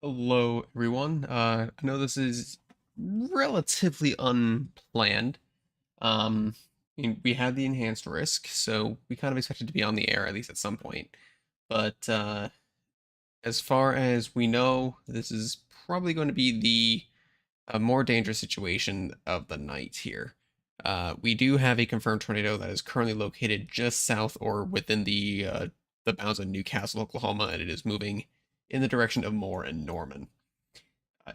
Hello, everyone. I know this is relatively unplanned. We had the enhanced risk, so we kind of expected to be on the air at least at some point. But as far as we know, this is probably going to be the more dangerous situation of the night here. We do have a confirmed tornado that is currently located just south or within the bounds of Newcastle, Oklahoma, and it is moving in the direction of Moore and Norman.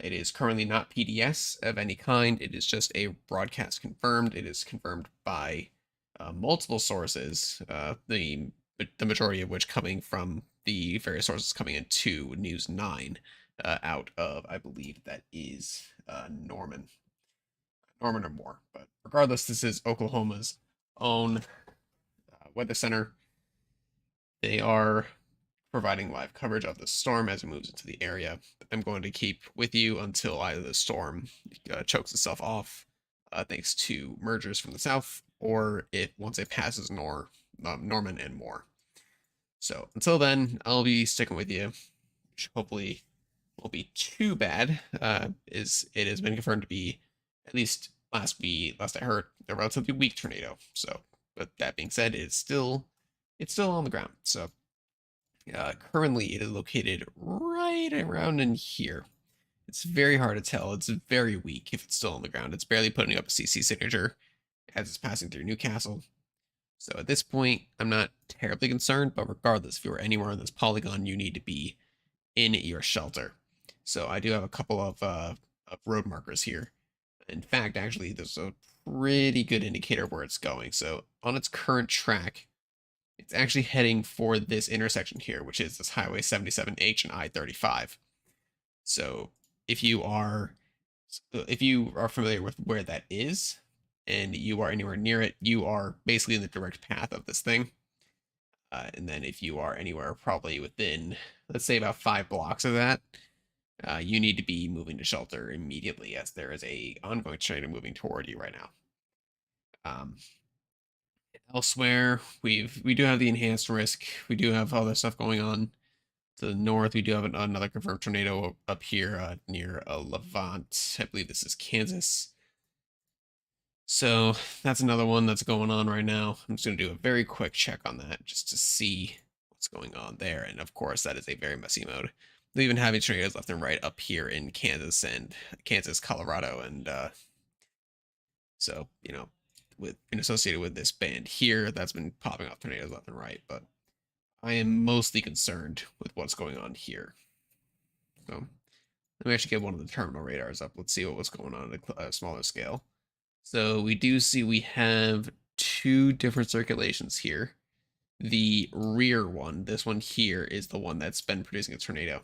It is currently not PDS of any kind. It is just a broadcast confirmed. It is confirmed by multiple sources, the majority of which coming from the various sources coming into News 9 out of, I believe that is Norman or Moore. But regardless, this is Oklahoma's own weather center. They are providing live coverage of the storm as it moves into the area. I'm going to keep with you until either the storm chokes itself off, thanks to mergers from the south, or it once it passes Norman and Moore. So until then, I'll be sticking with you, which hopefully won't be too bad. Is it has been confirmed to be, at least last I heard, a relatively weak tornado. So, but that being said, it's still on the ground. So currently, it is located right around in here. It's very hard to tell. It's very weak if it's still on the ground. It's barely putting up a CC signature as it's passing through Newcastle. So at this point, I'm not terribly concerned, but regardless, if you're anywhere on this polygon, you need to be in your shelter. So I do have a couple of road markers here. In fact, actually, there's a pretty good indicator where it's going. So on its current track, it's actually heading for this intersection here, which is this Highway 77H and I-35. So if you are familiar with where that is and you are anywhere near it, you are basically in the direct path of this thing. And then if you are anywhere probably within, let's say about 5 blocks of that, you need to be moving to shelter immediately, as there is a ongoing tornado moving toward you right now. Um, Elsewhere, we do have the enhanced risk. We do have other stuff going on to the north. We do have another confirmed tornado up here near Levant. I believe this is Kansas. So that's another one that's going on right now. I'm just going to do a very quick check on that just to see what's going on there. And of course, that is a very messy mode. They even having tornadoes left and right up here in Kansas, Colorado, and so with been associated with this band here that's been popping off tornadoes left and right. But I am mostly concerned with what's going on here. So let me actually get one of the terminal radars up. Let's see what's going on at a smaller scale. So we do see we have two different circulations here. The rear one, this one here, is the one that's been producing a tornado.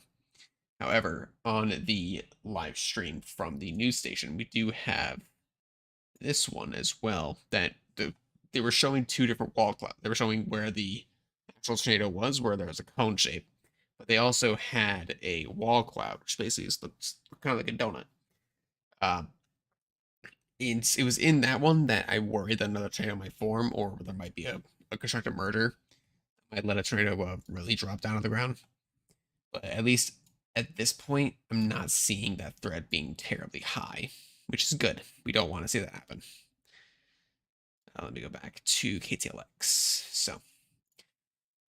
However, on the live stream from the news station, we do have this one as well. They were showing two different wall clouds. They were showing where the actual tornado was, where there was a cone shape, but they also had a wall cloud, which basically looks kind of like a donut. Um, it was in that one that I worried that another tornado might form, or there might be a constructive merger that might let a tornado really drop down on the ground. But at least at this point, I'm not seeing that threat being terribly high, which is good. We don't want to see that happen. Let me go back to KTLX. So,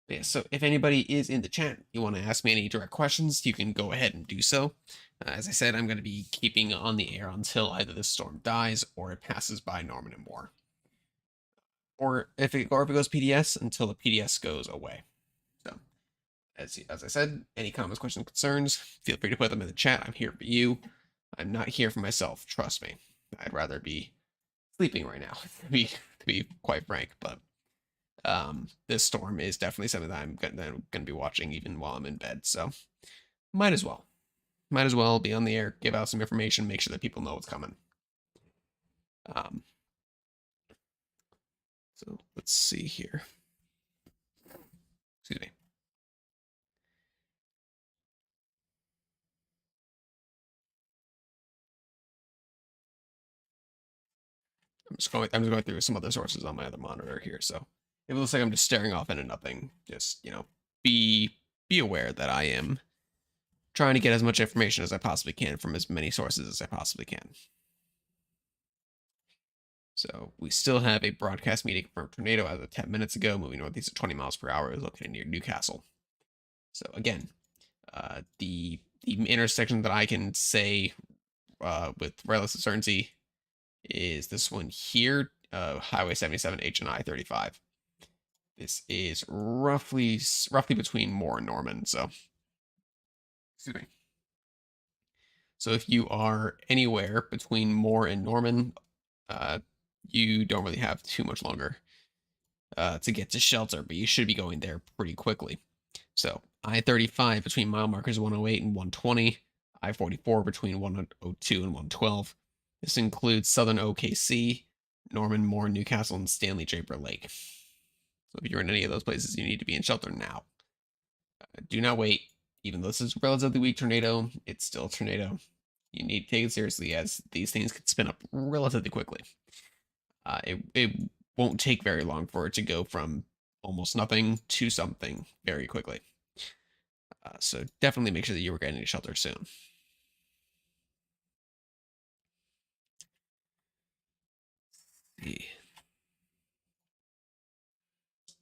yeah, so if anybody is in the chat, you want to ask me any direct questions, you can go ahead and do so. As I said, I'm going to be keeping on the air until either the storm dies or it passes by Norman and Moore. Or if it goes PDS until the PDS goes away. So, as I said, any comments, questions, concerns, feel free to put them in the chat. I'm here for you. I'm not here for myself. Trust me. I'd rather be sleeping right now, to be quite frank. But this storm is definitely something that I'm gonna be watching even while I'm in bed. So might as well, be on the air, give out some information, make sure that people know what's coming. Um, so let's see here. Excuse me. I'm just going through some other sources on my other monitor here. So if it looks like I'm just staring off into nothing, just be aware that I am trying to get as much information as I possibly can from as many sources as I possibly can. So we still have a broadcast media confirmed tornado as of 10 minutes ago, moving northeast at 20 miles per hour, is located near Newcastle. So again, the intersection that I can say with relative certainty is this one here, Highway 77, H and I-35. This is roughly between Moore and Norman. So, excuse me. So if you are anywhere between Moore and Norman, uh, you don't really have too much longer to get to shelter, but you should be going there pretty quickly. So I-35 between mile markers 108 and 120, I-44 between 102 and 112. This includes southern OKC, Norman, Moore, Newcastle, and Stanley Draper Lake. So if you're in any of those places, you need to be in shelter now. Do not wait. Even though this is a relatively weak tornado, it's still a tornado. You need to take it seriously, as these things can spin up relatively quickly. It won't take very long for it to go from almost nothing to something very quickly. So definitely make sure that you are getting to shelter soon.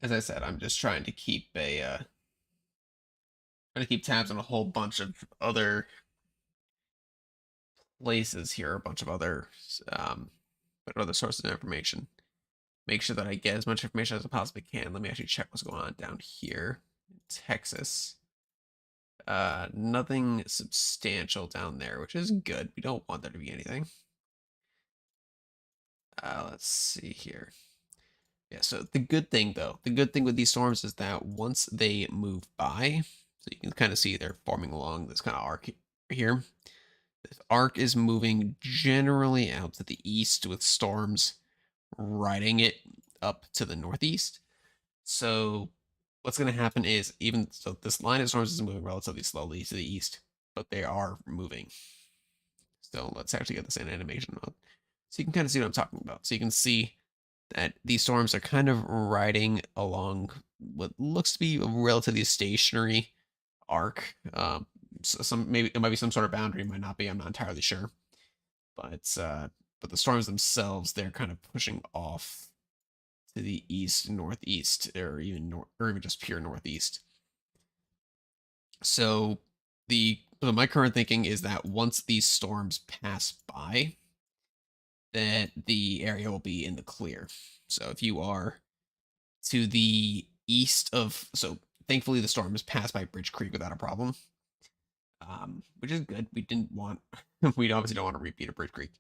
As I said, I'm just trying to keep tabs on a whole bunch of other places here, a bunch of other other sources of information. Make sure that I get as much information as I possibly can. Let me actually check what's going on down here in Texas. Nothing substantial down there, which is good. We don't want there to be anything. Let's see here. Yeah, so the good thing with these storms is that once they move by, so you can kind of see they're forming along this kind of arc here. This arc is moving generally out to the east, with storms riding it up to the northeast. So what's going to happen is, even so, this line of storms is moving relatively slowly to the east, but they are moving. So let's actually get this in animation mode, so you can kind of see what I'm talking about. So you can see that these storms are kind of riding along what looks to be a relatively stationary arc. So maybe it might be some sort of boundary, might not be. I'm not entirely sure, but the storms themselves, they're kind of pushing off to the east, northeast, or even just pure northeast. So my current thinking is that once these storms pass by, that the area will be in the clear. So if you are to the east of, so thankfully the storm has passed by Bridge Creek without a problem, which is good. We didn't want, we obviously don't want to repeat a Bridge Creek.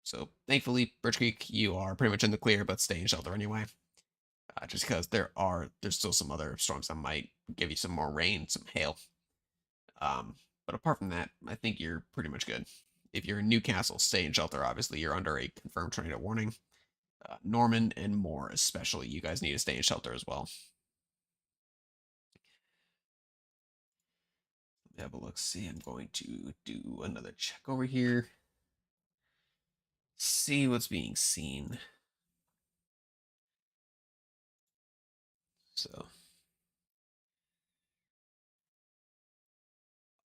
So thankfully, Bridge Creek, you are pretty much in the clear, but stay in shelter anyway. Just because there's still some other storms that might give you some more rain, some hail. But apart from that, I think you're pretty much good. If you're in Newcastle, stay in shelter. Obviously, you're under a confirmed tornado warning. Norman and Moore, especially, you guys need to stay in shelter as well. Let me have a look. See, I'm going to do another check over here. See what's being seen. So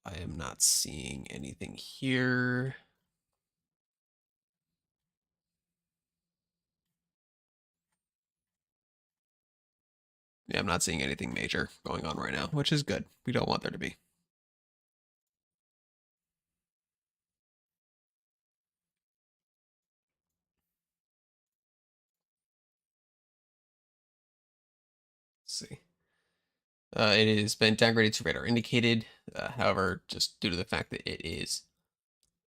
I am not seeing anything here. Yeah, I'm not seeing anything major going on right now, which is good. We don't want there to be. Let's see. It has been downgraded to radar indicated. However, just due to the fact that it is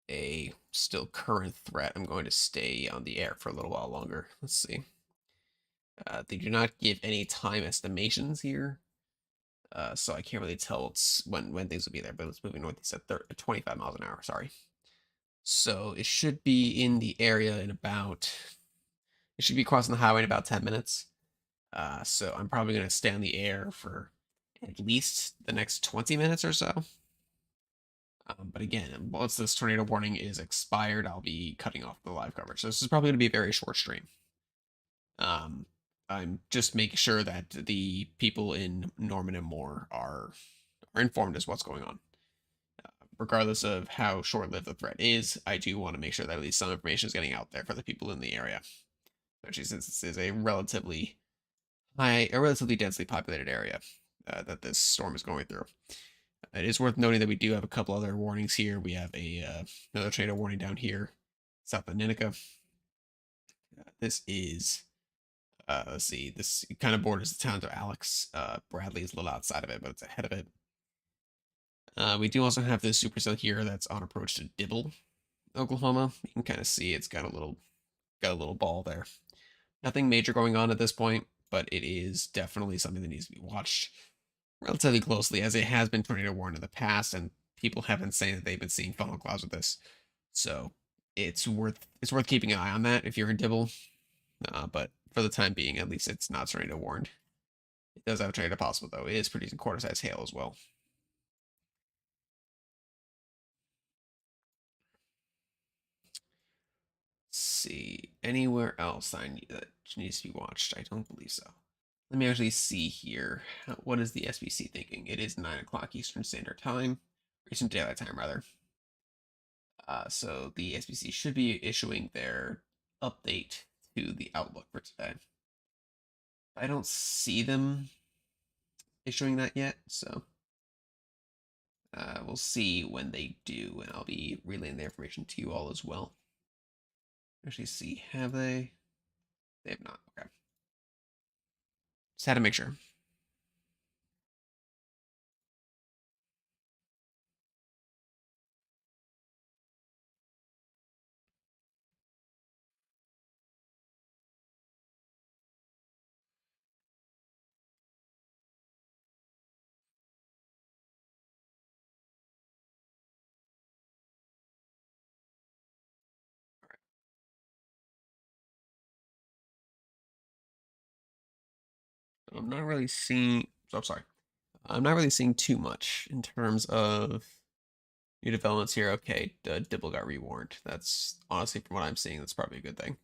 a still current threat, I'm going to stay on the air for a little while longer. Let's see. They do not give any time estimations here, so I can't really tell when things will be there. But it's moving northeast at 25 miles an hour. Sorry. So it should be in the area in about. It should be crossing the highway in about 10 minutes. So I'm probably going to stay on the air for at least the next 20 minutes or so. But again, once this tornado warning is expired, I'll be cutting off the live coverage. So this is probably going to be a very short stream. I'm just making sure that the people in Norman and Moore are are informed as what's going on. Regardless of how short-lived the threat is, I do want to make sure that at least some information is getting out there for the people in the area, especially since this is a relatively densely populated area that this storm is going through. It is worth noting that we do have a couple other warnings here. We have another tornado warning down here, south of Ninica. This is let's see, this kind of borders the town of Alex. Bradley is a little outside of it, but it's ahead of it. We do also have this supercell here that's on approach to Dibble, Oklahoma. You can kind of see it's got a little ball there. Nothing major going on at this point, but it is definitely something that needs to be watched relatively closely, as it has been tornado warned in the past, and people have been saying that they've been seeing funnel clouds with this. So it's worth keeping an eye on that if you're in Dibble. But for the time being, at least it's not tornado warned. It does have a tornado possible though. It is producing quarter-size hail as well. Let's see, anywhere else that needs to be watched? I don't believe so. Let me actually see here. What is the SBC thinking? It is 9 o'clock Eastern Standard Time, Eastern Daylight Time rather. So the SBC should be issuing their update to the outlook for today. I don't see them issuing that yet, so we'll see when they do, and I'll be relaying the information to you all as well. Actually, see, have they? They have not. Okay. Just had to make sure. I'm not really seeing. Oh, I'm sorry. I'm not really seeing too much in terms of new developments here. Okay, Dibble got rewarned. That's honestly, from what I'm seeing, that's probably a good thing.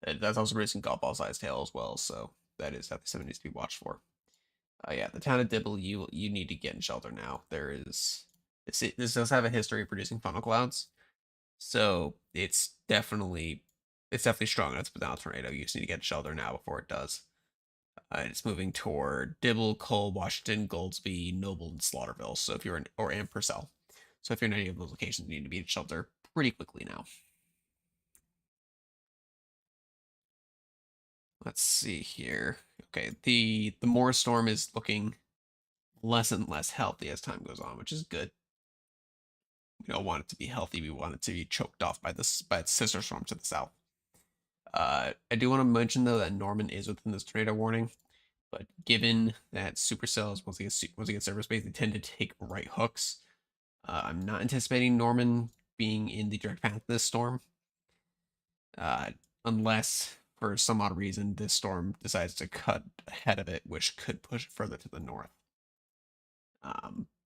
That's also producing golf ball sized hail as well, so that is definitely something needs to be watched for. Yeah, the town of Dibble, you need to get in shelter now. This does have a history of producing funnel clouds, so it's definitely strong enough to put down a tornado. You just need to get in shelter now before it does. It's moving toward Dibble, Cole, Washington, Goldsby, Noble, and Slaughterville. So if you're in, or and Purcell. So if you're in any of those locations, you need to be in shelter pretty quickly now. Let's see here. Okay, the Morris storm is looking less and less healthy as time goes on, which is good. We don't want it to be healthy. We want it to be choked off by its sister storm to the south. I do want to mention though that Norman is within this tornado warning, but given that supercells once they get surface space, they tend to take right hooks. I'm not anticipating Norman being in the direct path of this storm, uh, unless for some odd reason this storm decides to cut ahead of it, which could push it further to the north.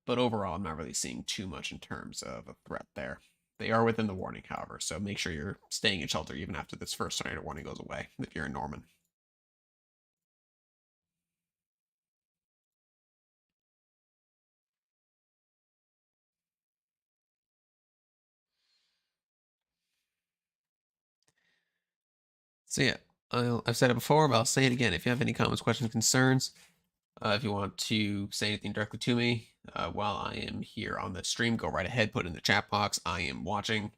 But overall, I'm not really seeing too much in terms of a threat there. They are within the warning, however, so make sure you're staying in shelter even after this first tornado warning goes away if you're in Norman. So yeah, I've said it before, but I'll say it again. If you have any comments, questions, concerns, if you want to say anything directly to me while I am here on the stream, go right ahead, put it in the chat box. I am watching.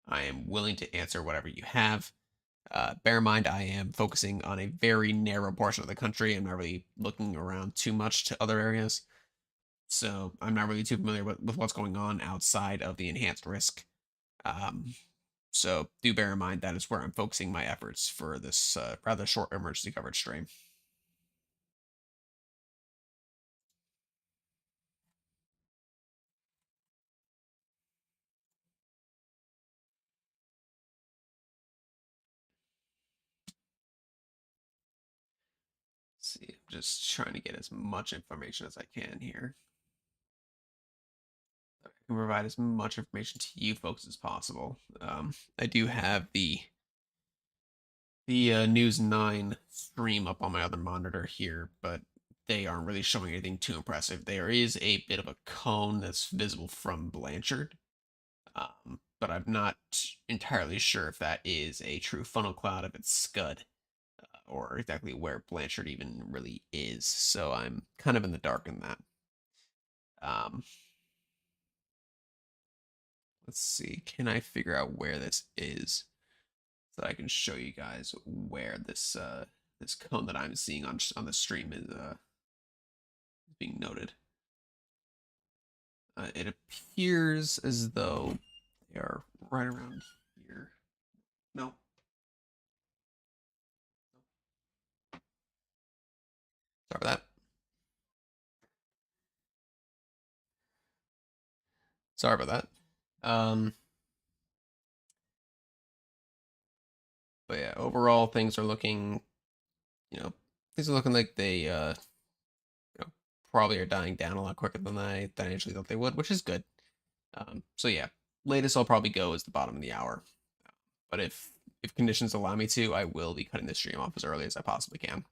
I am willing to answer whatever you have. Bear in mind, I am focusing on a very narrow portion of the country. I'm not really looking around too much to other areas. So I'm not really too familiar with what's going on outside of the enhanced risk. Um, so do bear in mind that is where I'm focusing my efforts for this rather short emergency coverage stream. Let's see, I'm just trying to get as much information as I can here. I can provide as much information to you folks as possible. I do have the News 9 stream up on my other monitor here, but they aren't really showing anything too impressive. There is a bit of a cone that's visible from Blanchard, but I'm not entirely sure if that is a true funnel cloud, if it's Scud, or exactly where Blanchard even really is. So I'm kind of in the dark in that. Um, let's see. Can I figure out where this is so that I can show you guys where this cone that I'm seeing on the stream is being noted? It appears as though they are right around here. No, sorry about that. Sorry about that. Um, but yeah, overall things are looking, you know, things are looking like they you know, probably are dying down a lot quicker than I initially thought they would, which is good. So yeah, latest I'll probably go is the bottom of the hour. But if conditions allow me to, I will be cutting the stream off as early as I possibly can.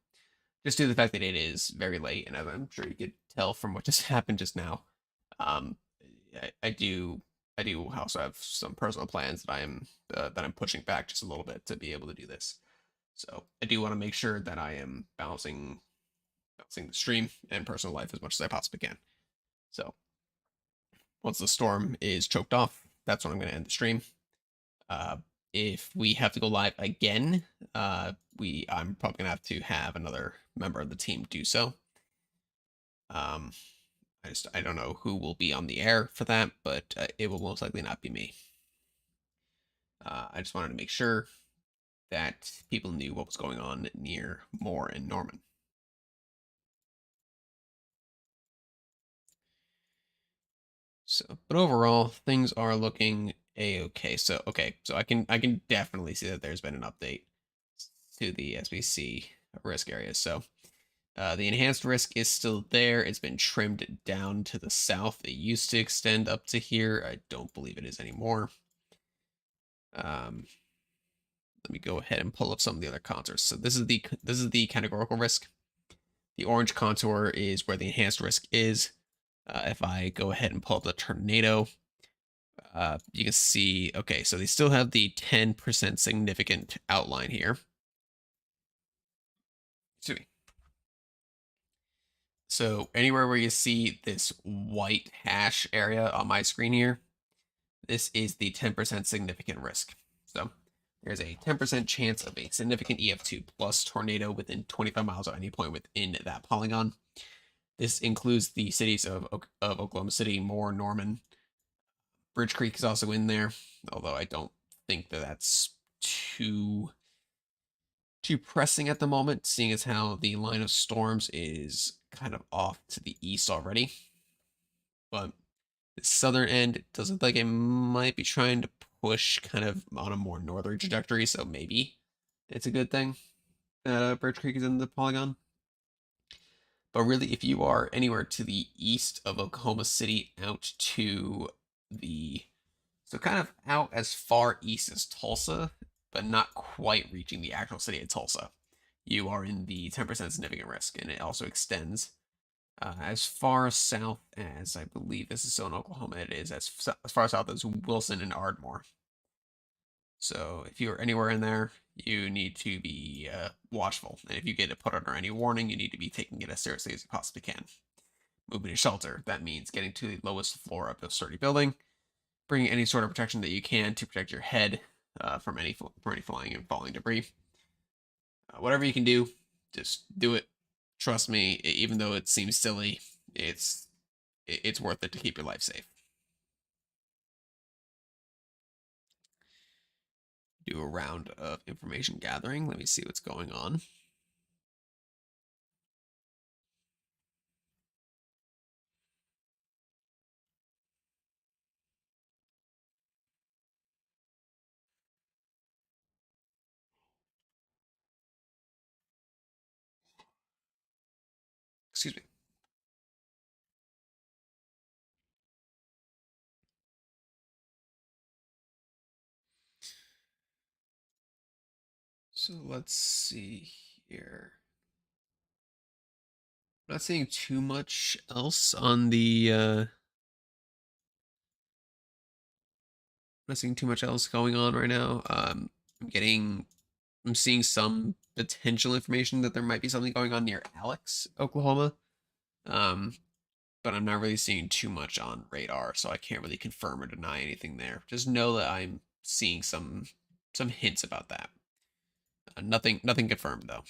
Just due to the fact that it is very late, and as I'm sure you could tell from what just happened just now, um, I do also have some personal plans that I'm pushing back just a little bit to be able to do this. So I do want to make sure that I am balancing the stream and personal life as much as I possibly can. So once the storm is choked off, that's when I'm going to end the stream. Uh, if we have to go live again, I'm probably gonna have to have another member of the team do so. Um, I don't know who will be on the air for that, but it will most likely not be me. I just wanted to make sure that people knew what was going on near Moore and Norman. So, but overall, things are looking a-okay. So, okay, so I can definitely see that there's been an update to the SBC risk areas. So, the enhanced risk is still there. It's been trimmed down to the south. It used to extend up to here. I don't believe it is anymore. Let me go ahead and pull up some of the other contours. So this is the categorical risk. The orange contour is where the enhanced risk is. If I go ahead and pull up the tornado, you can see, okay, so they still have the 10% significant outline here. Excuse me. So anywhere where you see this white hash area on my screen here, this is the 10% significant risk. So there's a 10% chance of a significant EF2 plus tornado within 25 miles at any point within that polygon. This includes the cities of Oklahoma City, Moore, Norman. Bridge Creek is also in there, although I don't think that that's too pressing at the moment, seeing as how the line of storms is kind of off to the east already. But the southern end does look like it might be trying to push kind of on a more northerly trajectory, so maybe it's a good thing that Birch Creek is in the polygon. But really, if you are anywhere to the east of Oklahoma City out to the, so kind of out as far east as Tulsa, but not quite reaching the actual city of Tulsa, you are in the 10% significant risk, and it also extends as far south as, I believe this is still in Oklahoma. It is as far south as Wilson and Ardmore. So if you're anywhere in there, you need to be watchful. And if you get it put under any warning, you need to be taking it as seriously as you possibly can. Moving to shelter, that means getting to the lowest floor of a sturdy building, bringing any sort of protection that you can to protect your head from any flying and falling debris. Whatever you can do, just do it. Trust me, even though it seems silly, it's worth it to keep your life safe. Do a round of information gathering. Let me see what's going on. Excuse me. So let's see here. Not seeing too much else on the not seeing too much else going on right now. I'm getting I'm seeing some potential information that there might be something going on near Alex, Oklahoma. Um, but I'm not really seeing too much on radar, so I can't really confirm or deny anything there. Just know that I'm seeing some hints about that. Nothing confirmed though.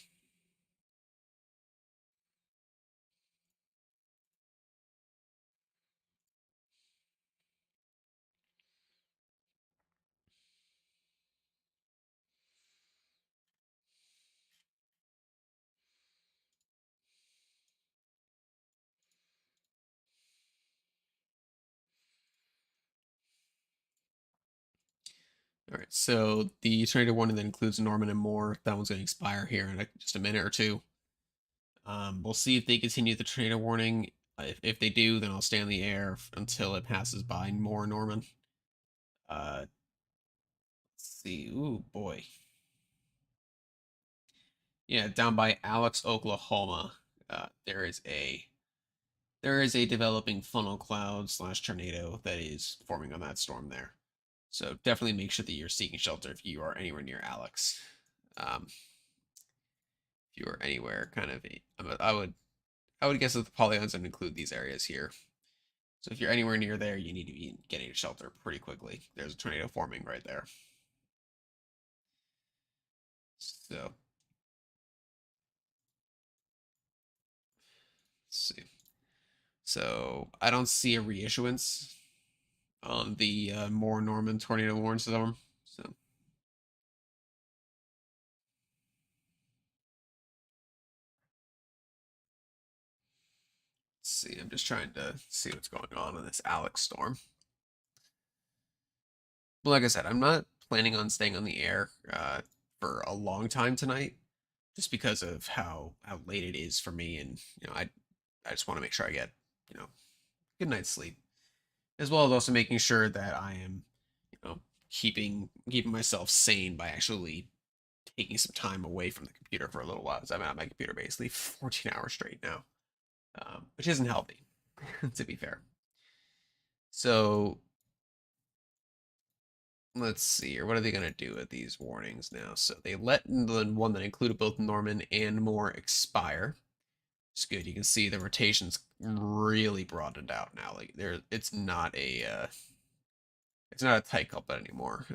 All right, so the tornado warning that includes Norman and Moore, that one's going to expire here in just a minute or two. We'll see if they continue the tornado warning. If they do, then I'll stay on the air until it passes by Moore and Norman. Let's see. Ooh, boy. Yeah, down by Alex, Oklahoma, there is a developing funnel cloud slash tornado that is forming on that storm there. So definitely make sure that you're seeking shelter if you are anywhere near Alex. If you are anywhere, kind of, I would guess that the polygons would include these areas here. So if you're anywhere near there, you need to be getting to shelter pretty quickly. There's a tornado forming right there. So let's see. So I don't see a reissuance on the Moore Norman tornado warning storm. So let's see. I'm just trying to see what's going on in this Alex storm. But like I said, I'm not planning on staying on the air for a long time tonight, just because of how late it is for me, and I just want to make sure I get good night's sleep, as well as also making sure that I am you know keeping myself sane by actually taking some time away from the computer for a little while. Because I've been on my computer basically 14 hours straight now, which isn't healthy, to be fair. So let's see here. What are they going to do with these warnings now? So they let the one that included both Norman and Moore expire. It's good. You can see the rotation's really broadened out now. Like there, it's not a tight culprit anymore.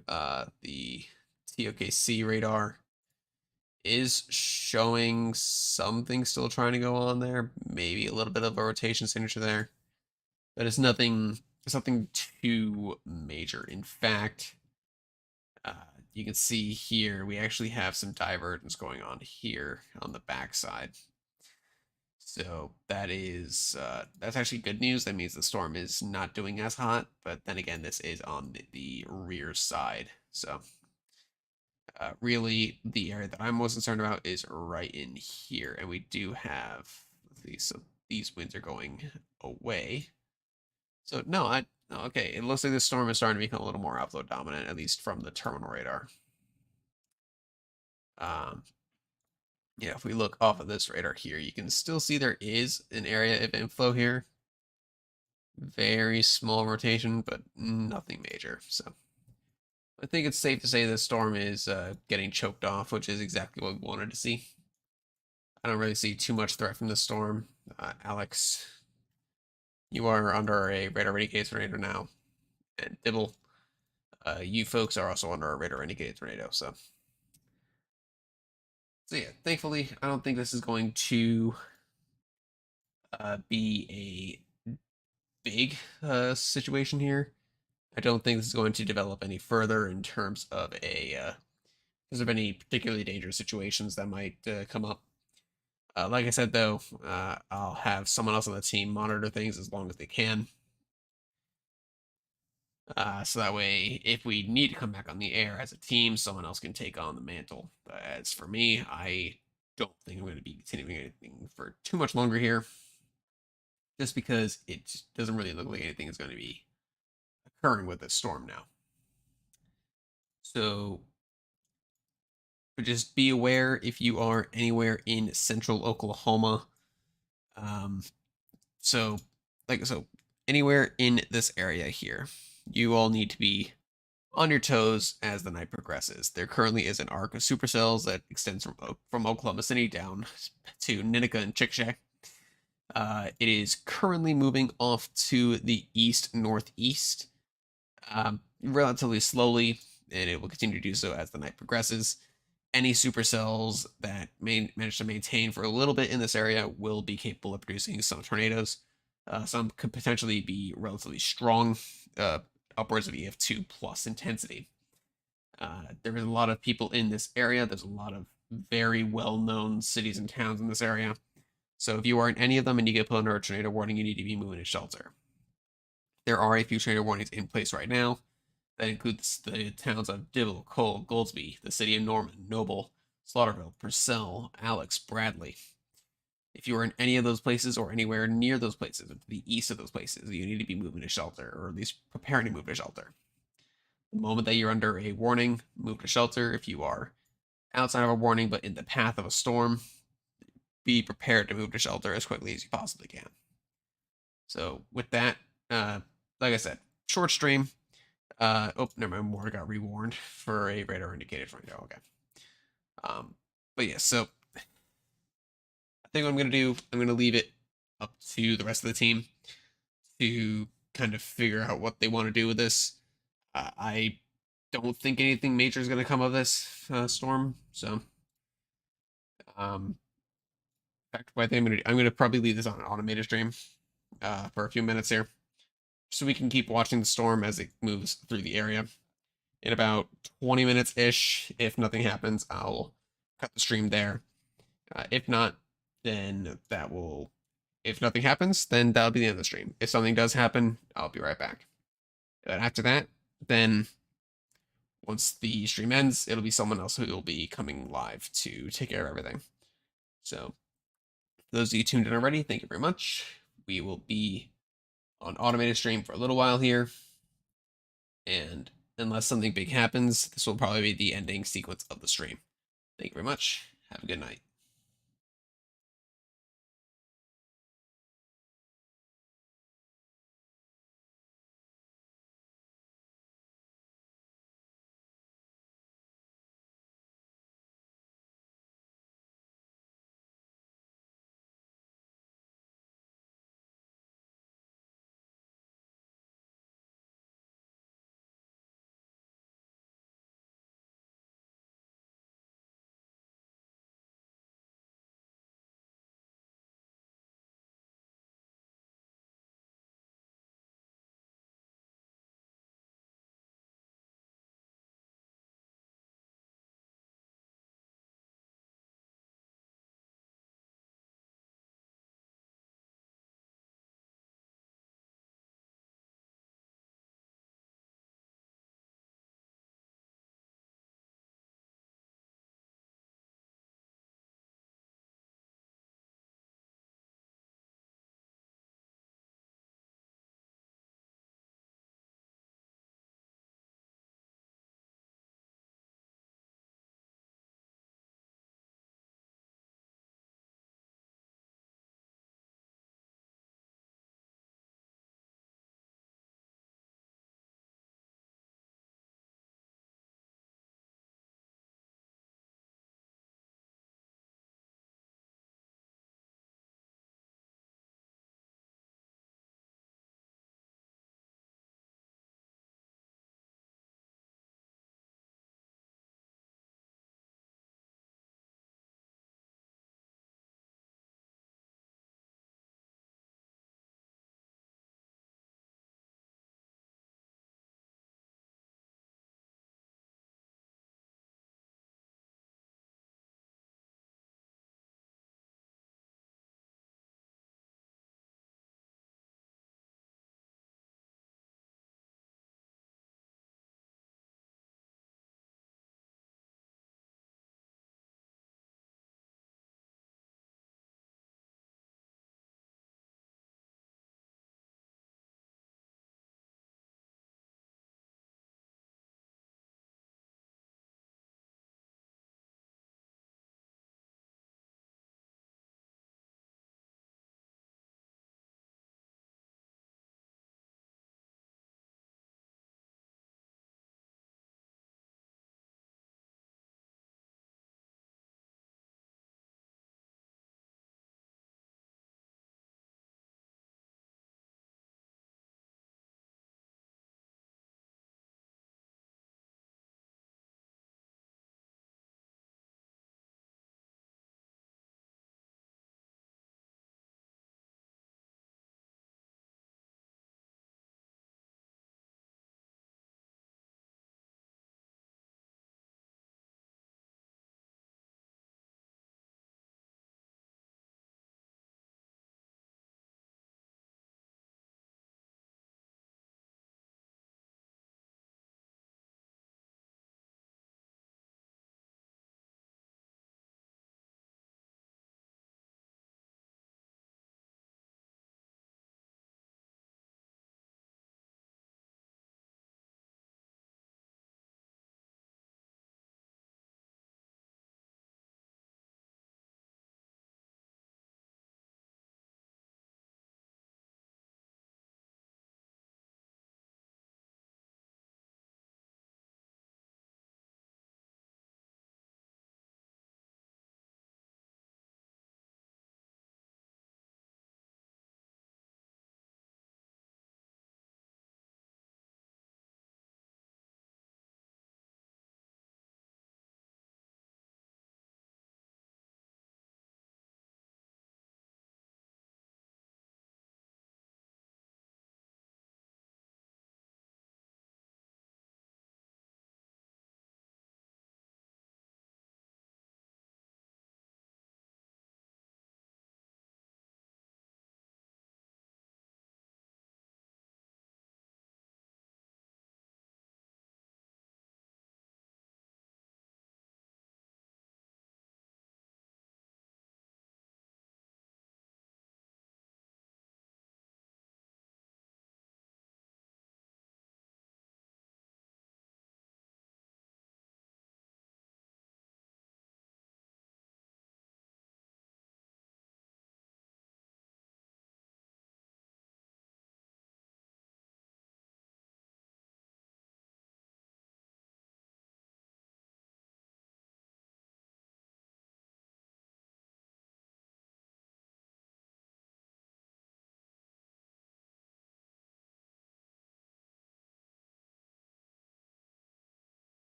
The TOKC radar is showing something still trying to go on there. Maybe a little bit of a rotation signature there, but it's nothing too major. In fact, uh, you can see here we actually have some divergence going on here on the backside. So that's actually good news. That means the storm is not doing as hot, but then again, this is on the rear side. So really, the area that I'm most concerned about is right in here, and we do have these winds are going away. So no, I no, okay. It looks like this storm is starting to become a little more outflow dominant, at least from the terminal radar. Um, yeah, if we look off of this radar here, you can still see there is an area of inflow here. Very small rotation, but nothing major. So I think it's safe to say this storm is getting choked off, which is exactly what we wanted to see. I don't really see too much threat from this storm. Alex, you are under a radar indicated tornado now, and Dibble, you folks are also under a radar indicated tornado. So yeah, thankfully, I don't think this is going to be a big situation here. I don't think this is going to develop any further in terms of because of any particularly dangerous situations that might come up. Like I said, though, I'll have someone else on the team monitor things as long as they can. So that way, if we need to come back on the air as a team, someone else can take on the mantle. As for me, I don't think I'm going to be continuing anything for too much longer here, just because it doesn't really look like anything is going to be occurring with this storm now. So just be aware if you are anywhere in central Oklahoma. Um, so, so anywhere in this area here, you all need to be on your toes as the night progresses. There currently is an arc of supercells that extends from Oklahoma City down to Ninica and Chickasha. It is currently moving off to the east northeast, relatively slowly, and it will continue to do so as the night progresses. Any supercells that manage to maintain for a little bit in this area will be capable of producing some tornadoes. Some could potentially be relatively strong, uh, upwards of EF2 plus intensity. There is a lot of people in this area. There's a lot of very well-known cities and towns in this area. So if you are in any of them and you get put under a tornado warning, you need to be moving to shelter. There are a few tornado warnings in place right now. That includes the towns of Dibble, Cole, Goldsby, the city of Norman, Noble, Slaughterville, Purcell, Alex, Bradley. If you are in any of those places or anywhere near those places, or to the east of those places, you need to be moving to shelter, or at least preparing to move to shelter. The moment that you're under a warning, move to shelter. If you are outside of a warning but in the path of a storm, be prepared to move to shelter as quickly as you possibly can. So with that, like I said, short stream. Oh, never mind. More got rewarned for a radar indicated tornado. Okay. But yeah, so I think what I'm gonna do, I'm gonna leave it up to the rest of the team to kind of figure out what they want to do with this. I don't think anything major is gonna come of this storm. So, in fact, what I think I'm gonna probably leave this on an automated stream for a few minutes here, so we can keep watching the storm as it moves through the area. In about 20 minutes ish, if nothing happens, I'll cut the stream there. If not, then that will. If nothing happens, then that'll be the end of the stream. If something does happen, I'll be right back. And after that, then once the stream ends, it'll be someone else who will be coming live to take care of everything. So, those of you tuned in already, thank you very much. We will be on automated stream for a little while here. And unless something big happens, this will probably be the ending sequence of the stream. Thank you very much. Have a good night.